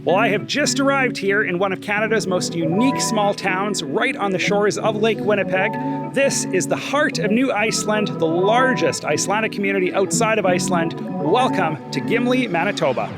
Well, I have just arrived here in one of Canada's most unique small towns, right on the shores of Lake Winnipeg. This is the heart of New Iceland, the largest Icelandic community outside of Iceland. Welcome to Gimli, Manitoba.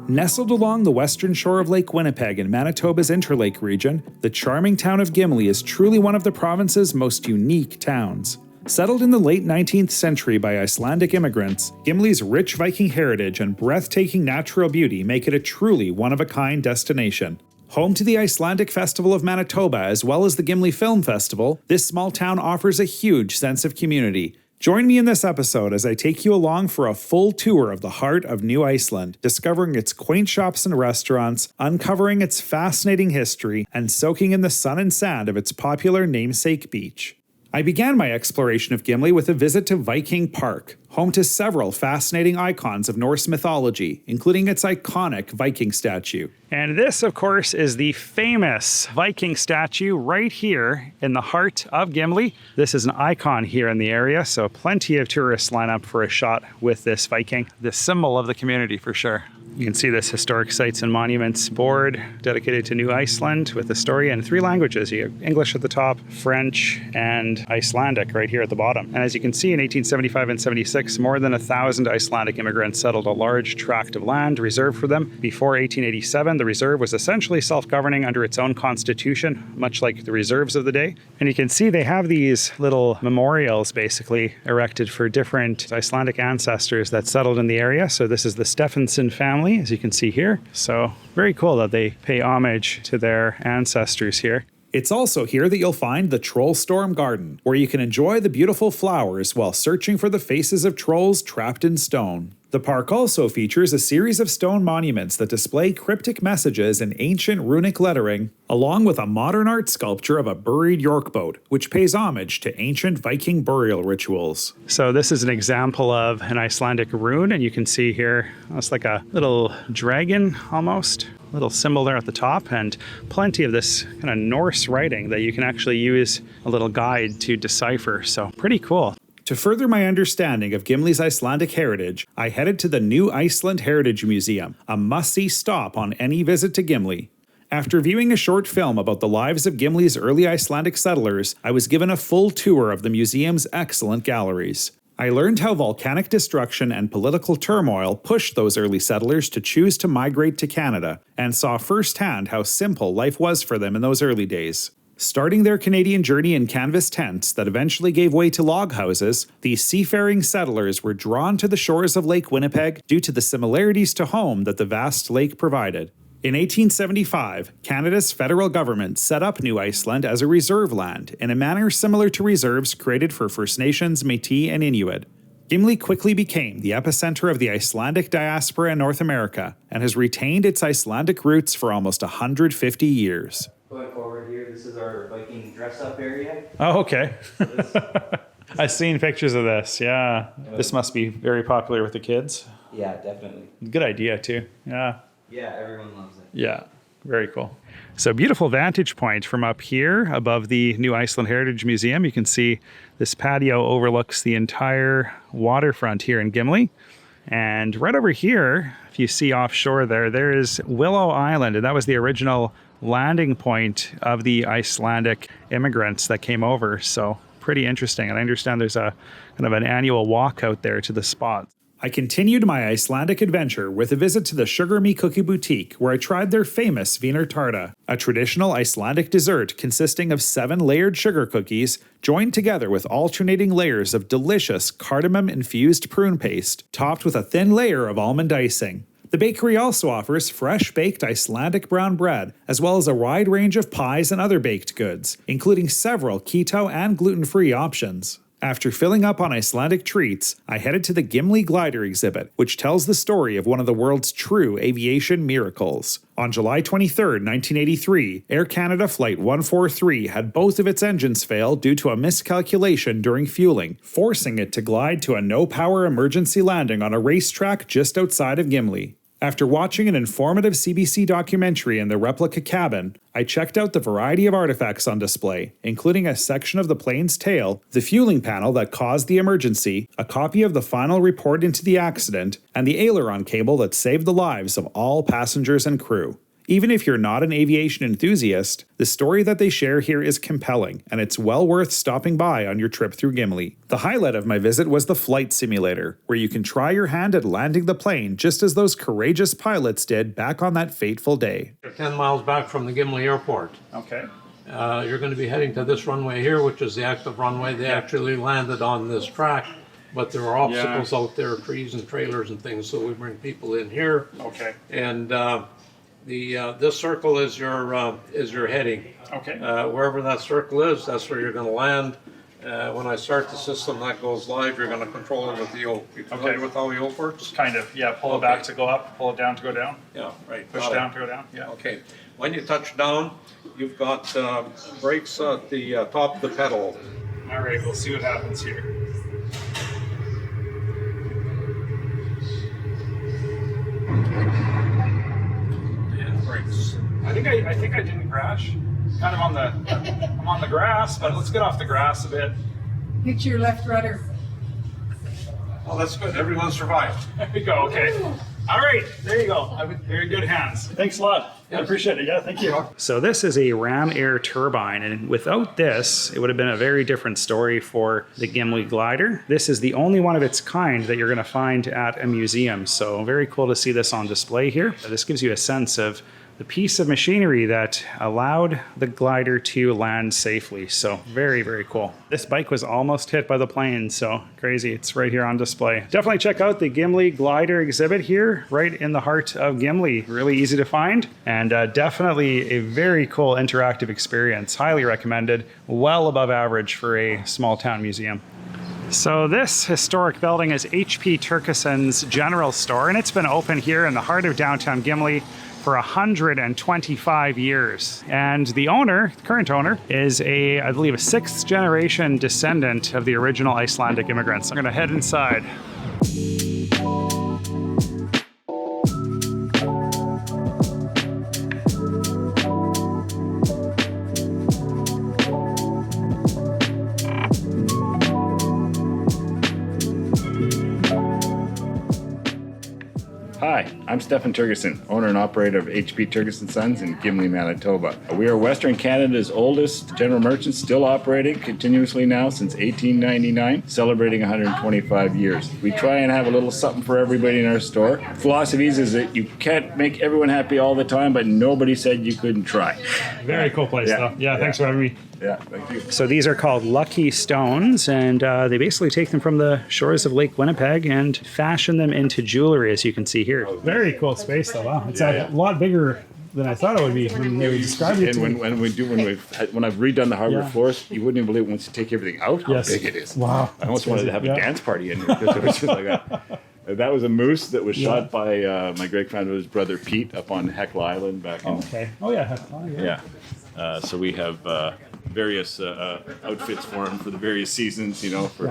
Nestled along the western shore of Lake Winnipeg in Manitoba's Interlake region, the charming town of Gimli is truly one of the province's most unique towns. Settled in the late 19th century by Icelandic immigrants, Gimli's rich Viking heritage and breathtaking natural beauty make it a truly one-of-a-kind destination. Home to the Icelandic Festival of Manitoba as well as the Gimli Film Festival, this small town offers a huge sense of community. Join me in this episode as I take you along for a full tour of the heart of New Iceland, discovering its quaint shops and restaurants, uncovering its fascinating history, and soaking in the sun and sand of its popular namesake beach. I began my exploration of Gimli with a visit to Viking Park, home to several fascinating icons of Norse mythology, including its iconic Viking statue. And this, of course, is the famous Viking statue right here in the heart of Gimli. This is an icon here in the area, so plenty of tourists line up for a shot with this Viking, the symbol of the community for sure. You can see this historic sites and monuments board dedicated to New Iceland with a story in 3 languages. You have English at the top, French, and Icelandic right here at the bottom. And as you can see, in 1875 and 76, more than 1,000 Icelandic immigrants settled a large tract of land reserved for them. Before 1887, the reserve was essentially self-governing under its own constitution, much like the reserves of the day. And you can see they have these little memorials basically erected for different Icelandic ancestors that settled in the area. So this is the Stephenson family, as you can see here. So very cool that they pay homage to their ancestors here. It's also here that you'll find the Trollstorm Garden, where you can enjoy the beautiful flowers while searching for the faces of trolls trapped in stone. The park also features a series of stone monuments that display cryptic messages in ancient runic lettering, along with a modern art sculpture of a buried York boat, which pays homage to ancient Viking burial rituals. So this is an example of an Icelandic rune, and you can see here, it's like a little dragon almost. Little symbol there at the top, and plenty of this kind of Norse writing that you can actually use a little guide to decipher. So pretty cool. To further my understanding of Gimli's Icelandic heritage, I headed to the New Iceland Heritage Museum, a must-see stop on any visit to Gimli. After viewing a short film about the lives of Gimli's early Icelandic settlers, I was given a full tour of the museum's excellent galleries. I learned how volcanic destruction and political turmoil pushed those early settlers to choose to migrate to Canada, and saw firsthand how simple life was for them in those early days. Starting their Canadian journey in canvas tents that eventually gave way to log houses, these seafaring settlers were drawn to the shores of Lake Winnipeg due to the similarities to home that the vast lake provided. In 1875, Canada's federal government set up New Iceland as a reserve land in a manner similar to reserves created for First Nations, Métis, and Inuit. Gimli quickly became the epicenter of the Icelandic diaspora in North America and has retained its Icelandic roots for almost 150 years. Going forward here, this is our Viking dress-up area. Oh, okay. I've seen pictures of this, yeah. This must be very popular with the kids. Yeah, definitely. Good idea, too. Yeah. Yeah, everyone loves it. Yeah, very cool. So beautiful vantage point from up here above the New Iceland Heritage Museum. You can see this patio overlooks the entire waterfront here in Gimli. And right over here, if you see offshore there is Willow Island, and that was the original landing point of the Icelandic immigrants that came over. So pretty interesting. And I understand there's a kind of an annual walk out there to the spot. I continued my Icelandic adventure with a visit to the Sugar Me Cookie Boutique, where I tried their famous Vinarterta, a traditional Icelandic dessert consisting of 7 layered sugar cookies, joined together with alternating layers of delicious cardamom-infused prune paste, topped with a thin layer of almond icing. The bakery also offers fresh-baked Icelandic brown bread, as well as a wide range of pies and other baked goods, including several keto and gluten-free options. After filling up on Icelandic treats, I headed to the Gimli glider exhibit, which tells the story of one of the world's true aviation miracles. On July 23, 1983, Air Canada Flight 143 had both of its engines fail due to a miscalculation during fueling, forcing it to glide to a no-power emergency landing on a racetrack just outside of Gimli. After watching an informative CBC documentary in the replica cabin, I checked out the variety of artifacts on display, including a section of the plane's tail, the fueling panel that caused the emergency, a copy of the final report into the accident, and the aileron cable that saved the lives of all passengers and crew. Even if you're not an aviation enthusiast, the story that they share here is compelling, and it's well worth stopping by on your trip through Gimli. The highlight of my visit was the flight simulator, where you can try your hand at landing the plane just as those courageous pilots did back on that fateful day. 10 miles back from the Gimli airport. Okay. You're going to be heading to this runway here, which is the active runway. They actually landed on this track, but there are obstacles out there, trees and trailers and things, so we bring people in here. Okay. And this circle is your heading. Okay. Wherever that circle is, that's where you're going to land. When I start the system that goes live, you're going to control it with the yoke. You familiar with how the yoke works? Kind of, yeah. Pull it back to go up, pull it down to go down. Yeah, right. Push down to go down, yeah. Okay. When you touch down, you've got brakes at the top of the pedal. All right, we'll see what happens here. Brakes. I think I didn't crash. Kind of I'm on the grass, but let's get off the grass a bit. Hit your left rudder. Oh, that's good. Everyone survived. There we go, okay. All right, there you go. You're in good hands. Thanks a lot. I appreciate it. Yeah, thank you. So this is a ram air turbine, and without this, it would have been a very different story for the Gimli glider. This is the only one of its kind that you're going to find at a museum. So very cool to see this on display here. This gives you a sense of the piece of machinery that allowed the glider to land safely. So very, very cool. This bike was almost hit by the plane, so crazy. It's right here on display. Definitely check out the Gimli glider exhibit here, right in the heart of Gimli. Really easy to find, and definitely a very cool interactive experience. Highly recommended. Well above average for a small town museum. So this historic building is H.P. Tergesen's general store, and it's been open here in the heart of downtown Gimli for 125 years. And the owner, the current owner, is I believe a 6th generation descendant of the original Icelandic immigrants. I'm gonna head inside. Hi, I'm Stefan Tergesen, owner and operator of HP Tergesen Sons in Gimli, Manitoba. We are Western Canada's oldest general merchant, still operating continuously now since 1899, celebrating 125 years. We try and have a little something for everybody in our store. Philosophy is that you can't make everyone happy all the time, but nobody said you couldn't try. Very cool place, though. Yeah, thanks for having me. Yeah, thank you. So these are called lucky stones, and they basically take them from the shores of Lake Winnipeg and fashion them into jewelry, as you can see here. Very cool space, though. Wow, it's a lot bigger than I thought it would be when they were describing it. And when I've redone the hardwood floors, you wouldn't even believe once you take everything out how big it is. Wow, I almost wanted to have a dance party in here because it was just like that. That was a moose that was shot by my great grandmother's brother Pete up on Heckle Island back in. Okay. Oh yeah, Heckle. Yeah. So we have various outfits for him for the various seasons. You know, for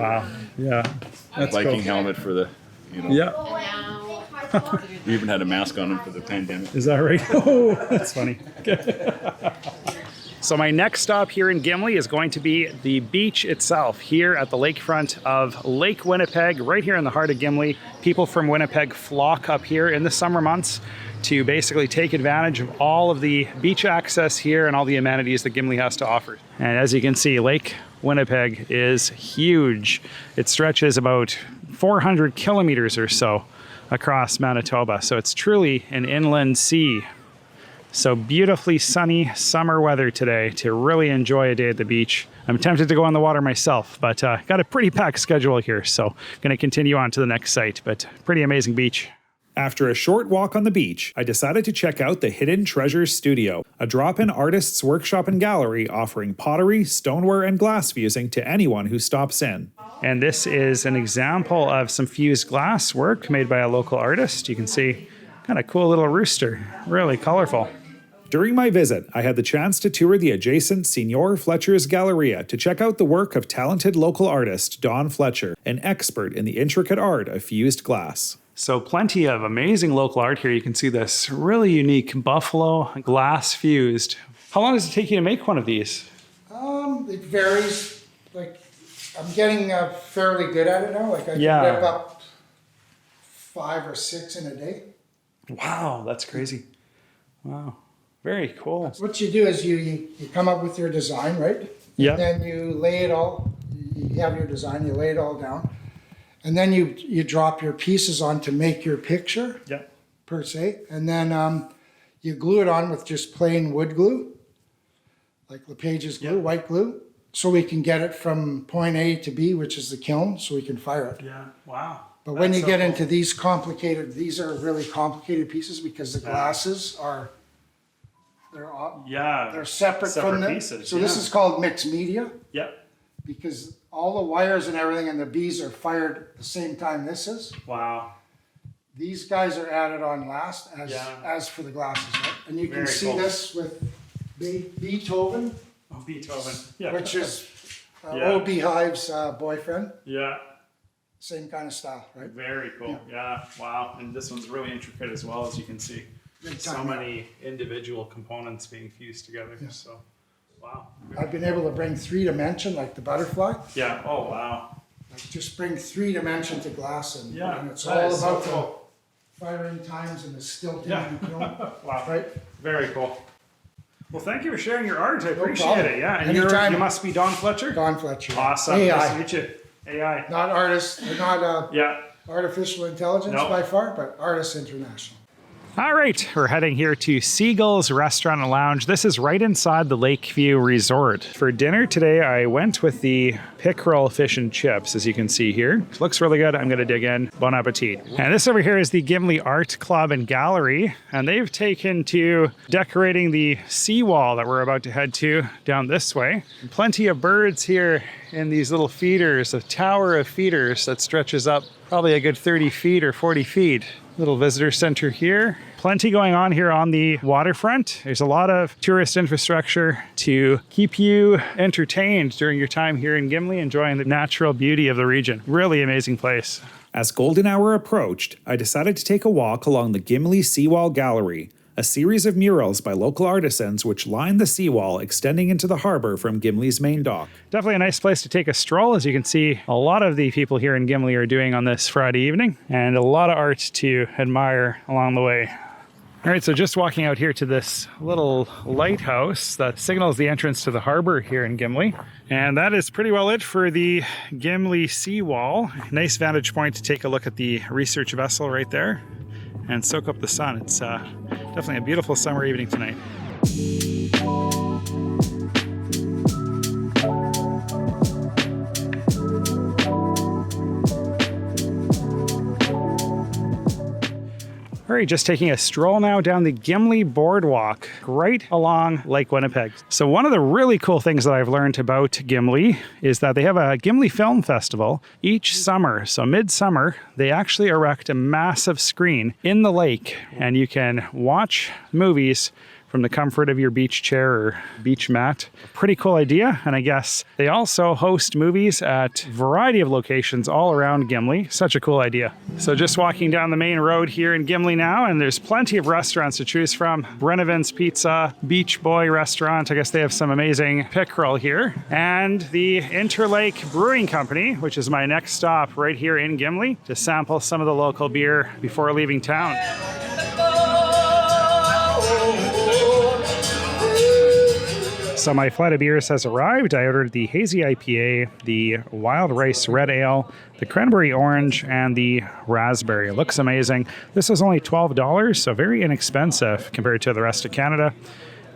Viking helmet for the. Yeah. We even had a mask on him for the pandemic. Is that right? Oh, that's funny. So my next stop here in Gimli is going to be the beach itself, here at the lakefront of Lake Winnipeg, right here in the heart of Gimli. People from Winnipeg flock up here in the summer months to basically take advantage of all of the beach access here and all the amenities that Gimli has to offer. And as you can see, Lake Winnipeg is huge. It stretches about 400 kilometers or so across Manitoba. So it's truly an inland sea. So beautifully sunny summer weather today to really enjoy a day at the beach. I'm tempted to go on the water myself, but got a pretty packed schedule here. So going to continue on to the next site, but pretty amazing beach. After a short walk on the beach, I decided to check out the Hidden Treasures Studio, a drop-in artist's workshop and gallery offering pottery, stoneware, and glass fusing to anyone who stops in. And this is an example of some fused glass work made by a local artist. You can see kind of cool little rooster, really colorful. During my visit, I had the chance to tour the adjacent Senior Fletcher's Galleria to check out the work of talented local artist Don Fletcher, an expert in the intricate art of fused glass. So plenty of amazing local art here. You can see this really unique buffalo glass fused. How long does it take you to make one of these? It varies. Like, I'm getting fairly good at it now. Like, I can whip up 5 or 6 in a day. Wow, that's crazy. Wow, very cool. What you do is you come up with your design, right? Yeah. And then you lay it all, you have your design, you lay it all down. And then you drop your pieces on to make your picture, per se. And then you glue it on with just plain wood glue, like LePage's glue, white glue, so we can get it from point A to B, which is the kiln, so we can fire it. Yeah, wow. But when you get into these these are really complicated pieces because the glasses are, they're separate from the pieces. So this is called mixed media. Yeah. Because all the wires and everything and the bees are fired at the same time this is. Wow. These guys are added on last as for the glasses, right? And you can see this with Beethoven. Oh, Beethoven. Yeah. Which is old Beehive's boyfriend. Yeah. Same kind of style, right? Very cool. Yeah. Wow. And this one's really intricate as well, as you can see. So many individual components being fused together. Yeah. So, wow. I've been able to bring 3-dimension, like the butterfly. Yeah. Oh, wow. Like just bring 3-dimension to glass, and it's all about the firing times and the stilting. Wow. Right? Very cool. Well, thank you for sharing your art. I appreciate problem. it. Yeah. And you must be Don Fletcher? Don Fletcher. Awesome. AI. Nice to meet you. AI. Not artist, not artificial intelligence by far, but Artists International. All right, we're heading here to Seagulls Restaurant and Lounge. This is right inside the Lakeview Resort. For dinner today, I went with the pickerel fish and chips, as you can see here. Looks really good. I'm gonna dig in. Bon appetit. And this over here is the Gimli Art Club and Gallery, and they've taken to decorating the seawall that we're about to head to down this way. Plenty of birds here in these little feeders, a tower of feeders that stretches up probably a good 30 feet or 40 feet. Little visitor center here. Plenty going on here on the waterfront. There's a lot of tourist infrastructure to keep you entertained during your time here in Gimli, enjoying the natural beauty of the region. Really amazing place. As golden hour approached, I decided to take a walk along the Gimli Seawall Gallery, a series of murals by local artisans which line the seawall extending into the harbor from Gimli's main dock. Definitely a nice place to take a stroll. As you can see, a lot of the people here in Gimli are doing on this Friday evening, and a lot of art to admire along the way. All right, so just walking out here to this little lighthouse that signals the entrance to the harbor here in Gimli. And that is pretty well it for the Gimli seawall. Nice vantage point to take a look at the research vessel right there and soak up the sun. It's definitely a beautiful summer evening tonight. All right, just taking a stroll now down the Gimli Boardwalk, right along Lake Winnipeg. So one of the really cool things that I've learned about Gimli is that they have a Gimli Film Festival each summer. So midsummer, they actually erect a massive screen in the lake, and you can watch movies from the comfort of your beach chair or beach mat. Pretty cool idea. And I guess they also host movies at a variety of locations all around Gimli. Such a cool idea. So just walking down the main road here in Gimli now, and there's plenty of restaurants to choose from. Brennovan's Pizza, Beach Boy Restaurant. I guess they have some amazing pickerel here. And the Interlake Brewing Company, which is my next stop right here in Gimli to sample some of the local beer before leaving town. So my flight of beers has arrived. I ordered the Hazy IPA, the Wild Rice Red Ale, the Cranberry Orange, and the Raspberry. It looks amazing. This was only $12, so very inexpensive compared to the rest of Canada.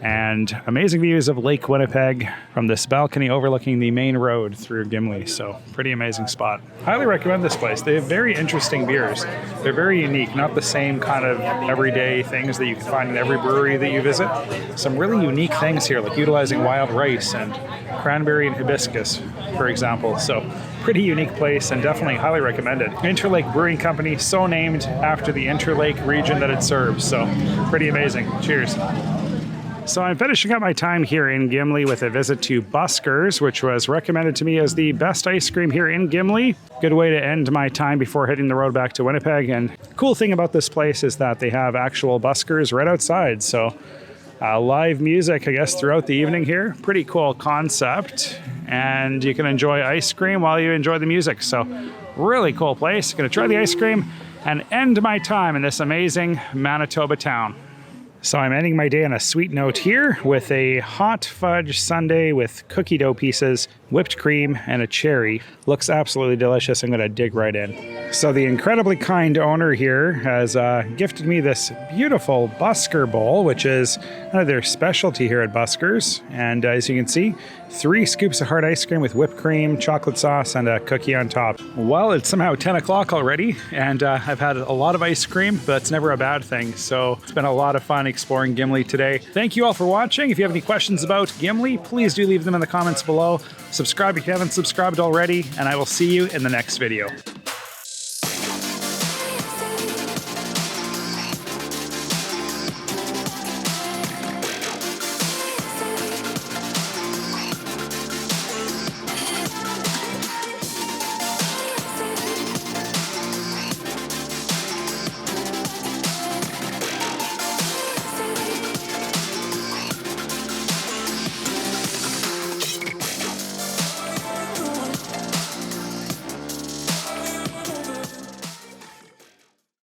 and amazing views of Lake Winnipeg from this balcony overlooking the main road through Gimli. So pretty amazing spot. Highly recommend this place. They have very interesting beers. They're very unique, not the same kind of everyday things that you can find in every brewery that you visit. Some really unique things here, like utilizing wild rice and cranberry and hibiscus, for example. So pretty unique place and definitely highly recommended. Interlake Brewing Company, so named after the Interlake region that it serves. So pretty amazing. Cheers. So I'm finishing up my time here in Gimli with a visit to Busker's, which was recommended to me as the best ice cream here in Gimli. Good way to end my time before hitting the road back to Winnipeg. And cool thing about this place is that they have actual buskers right outside. So live music, I guess, throughout the evening here. Pretty cool concept. And you can enjoy ice cream while you enjoy the music. So really cool place. Gonna try the ice cream and end my time in this amazing Manitoba town. So I'm ending my day on a sweet note here with a hot fudge sundae with cookie dough pieces, whipped cream, and a cherry. Looks absolutely delicious. I'm going to dig right in. So the incredibly kind owner here has gifted me this beautiful Busker bowl, which is their specialty here at Busker's. And as you can see, 3 scoops of hard ice cream with whipped cream, chocolate sauce, and a cookie on top. Well, it's somehow 10 o'clock already, and I've had a lot of ice cream, but that's never a bad thing. So it's been a lot of fun exploring Gimli today. Thank you all for watching. If you have any questions about Gimli, please do leave them in the comments below. Subscribe if you haven't subscribed already, and I will see you in the next video.